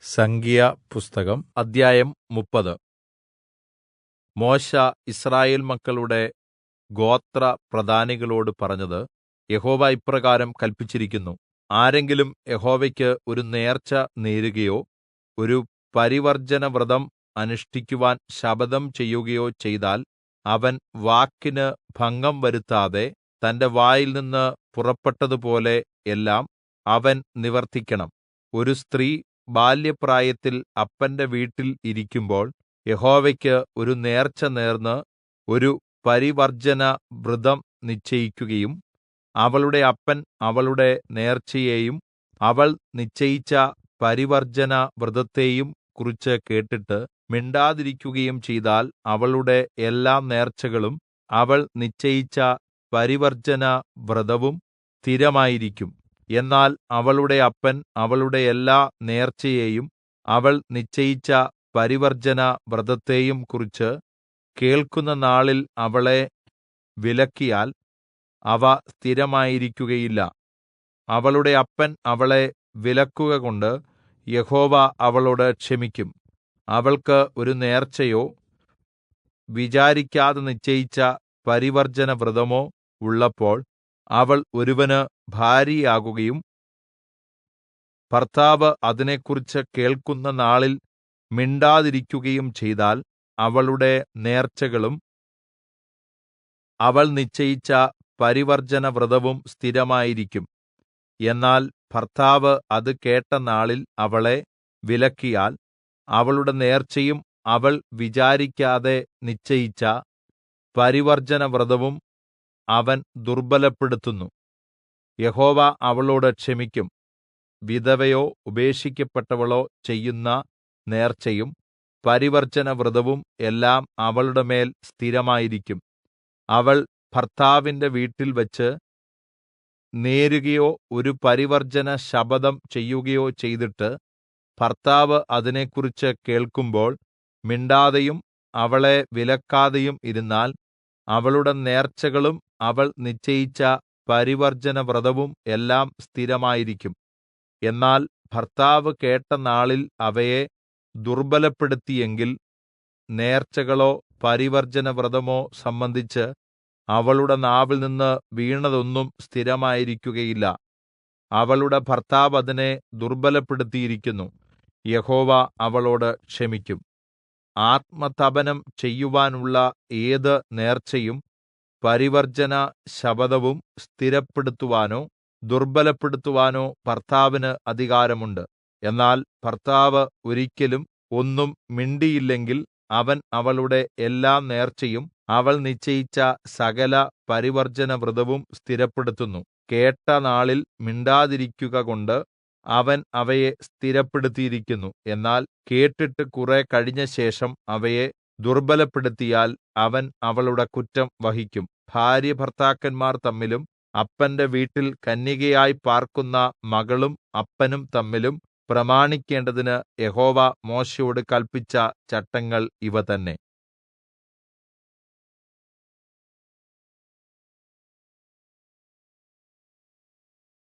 സംഖ്യാപുസ്തകം അദ്ധ്യായം 30. മോശെ യിസ്രായേൽ മക്കളുടെ ഗോത്രപ്രധാനികളോട് പറഞ്ഞത്, യഹോവ ഇപ്രകാരം കല്പിച്ചിരിക്കുന്നു: ആരെങ്കിലും യഹോവയ്ക്ക് ഒരു നേർച്ച നേരുകയോ ഒരു പരിവർജ്ജനവ്രതം അനുഷ്ഠിക്കുവാൻ ശപഥം ചെയ്യുകയോ ചെയ്താൽ, അവൻ വാക്കിന് ഭംഗം വരുത്താതെ തന്റെ വായിൽനിന്ന് പുറപ്പെട്ടതുപോലെ എല്ലാം അവൻ നിവർത്തിക്കണം. ഒരു സ്ത്രീ ബാല്യപ്രായത്തിൽ അപ്പന്റെ വീട്ടിൽ ഇരിക്കുമ്പോൾ യഹോവയ്ക്ക് ഒരു നേർച്ച നേർന്ന് ഒരു പരിവർജ്ജനവ്രതം നിശ്ചയിക്കുകയും അവളുടെ അപ്പൻ അവളുടെ നേർച്ചയെയും അവൾ നിശ്ചയിച്ച പരിവർജ്ജനവ്രതത്തെയും കുറിച്ച് കേട്ടിട്ട് മിണ്ടാതിരിക്കുകയും ചെയ്താൽ, അവളുടെ എല്ലാ നേർച്ചകളും അവൾ നിശ്ചയിച്ച പരിവർജ്ജനവ്രതവും സ്ഥിരമായിരിക്കും. എന്നാൽ അവളുടെ അപ്പൻ അവളുടെ എല്ലാ നേർച്ചയെയും അവൾ നിശ്ചയിച്ച പരിവർജ്ജനവ്രതത്തെയും കുറിച്ച് കേൾക്കുന്ന നാളിൽ അവളെ വിലക്കിയാൽ അവ സ്ഥിരമായിരിക്കുകയില്ല. അവളുടെ അപ്പൻ അവളെ വിലക്കുകകൊണ്ട് യഹോവ അവളോട് ക്ഷമിക്കും. അവൾക്ക് ഒരു നേർച്ചയോ വിചാരിക്കാതെ നിശ്ചയിച്ച പരിവർജ്ജനവ്രതമോ ഉള്ളപ്പോൾ അവൾ ഒരുവന് ഭാര്യയാകുകയും ഭർത്താവ് അതിനെക്കുറിച്ച് കേൾക്കുന്ന നാളിൽ മിണ്ടാതിരിക്കുകയും ചെയ്താൽ, അവളുടെ നേർച്ചകളും അവൾ നിശ്ചയിച്ച പരിവർജ്ജനവ്രതവും സ്ഥിരമായിരിക്കും. എന്നാൽ ഭർത്താവ് അത് കേട്ട നാളിൽ അവളെ വിലക്കിയാൽ, അവളുടെ നേർച്ചയും അവൾ വിചാരിക്കാതെ നിശ്ചയിച്ച പരിവർജ്ജനവ്രതവും അവൻ ദുർബലപ്പെടുത്തുന്നു. യഹോവ അവളോട് ക്ഷമിക്കും. വിധവയോ ഉപേക്ഷിക്കപ്പെട്ടവളോ ചെയ്യുന്ന നേർച്ചയും പരിവർജ്ജനവ്രതവും എല്ലാം അവളുടെ മേൽ സ്ഥിരമായിരിക്കും. അവൾ ഭർത്താവിന്റെ വീട്ടിൽവച്ച് നേരുകയോ ഒരു പരിവർജ്ജന ശപഥം ചെയ്യുകയോ ചെയ്തിട്ട് ഭർത്താവ് അതിനെക്കുറിച്ച് കേൾക്കുമ്പോൾ മിണ്ടാതെയും അവളെ വിലക്കാതെയും ഇരുന്നാൽ, അവളുടെ നേർച്ചകളും അവൾ നിശ്ചയിച്ച പരിവർജ്ജനവ്രതവും എല്ലാം സ്ഥിരമായിരിക്കും. എന്നാൽ ഭർത്താവ് കേട്ട നാളിൽ അവയെ ദുർബലപ്പെടുത്തിയെങ്കിൽ, നേർച്ചകളോ പരിവർജ്ജനവ്രതമോ സംബന്ധിച്ച് അവളുടെ നാവിൽനിന്ന് വീണതൊന്നും സ്ഥിരമായിരിക്കുകയില്ല. അവളുടെ ഭർത്താവ് അതിനെ ദുർബലപ്പെടുത്തിയിരിക്കുന്നു. യഹോവ അവളോട് ക്ഷമിക്കും. ആത്മതപനം ചെയ്യുവാനുള്ള ഏത് നേർച്ചയും പരിവർജ്ജന ശപഥവും സ്ഥിരപ്പെടുത്തുവാനോ ദുർബലപ്പെടുത്തുവാനോ ഭർത്താവിന് അധികാരമുണ്ട്. എന്നാൽ ഭർത്താവ് ഒരിക്കലും ഒന്നും മിണ്ടിയില്ലെങ്കിൽ, അവൻ അവളുടെ എല്ലാ നേർച്ചയും അവൾ നിശ്ചയിച്ച സകല പരിവർജ്ജനവ്രതവും സ്ഥിരപ്പെടുത്തുന്നു. കേട്ട നാളിൽ മിണ്ടാതിരിക്കുകകൊണ്ട് അവൻ അവയെ സ്ഥിരപ്പെടുത്തിയിരിക്കുന്നു. എന്നാൽ കേട്ടിട്ട് കുറെ കഴിഞ്ഞശേഷം അവയെ ദുർബലപ്പെടുത്തിയാൽ അവൻ അവളുടെ കുറ്റം വഹിക്കും. ഭാര്യഭർത്താക്കന്മാർ തമ്മിലും അപ്പന്റെ വീട്ടിൽ കന്യകയായി പാർക്കുന്ന മകളും അപ്പനും തമ്മിലും പ്രമാണിക്കേണ്ടതിന് യഹോവ മോശെയോട് കല്പിച്ച ചട്ടങ്ങൾ ഇവ തന്നെ.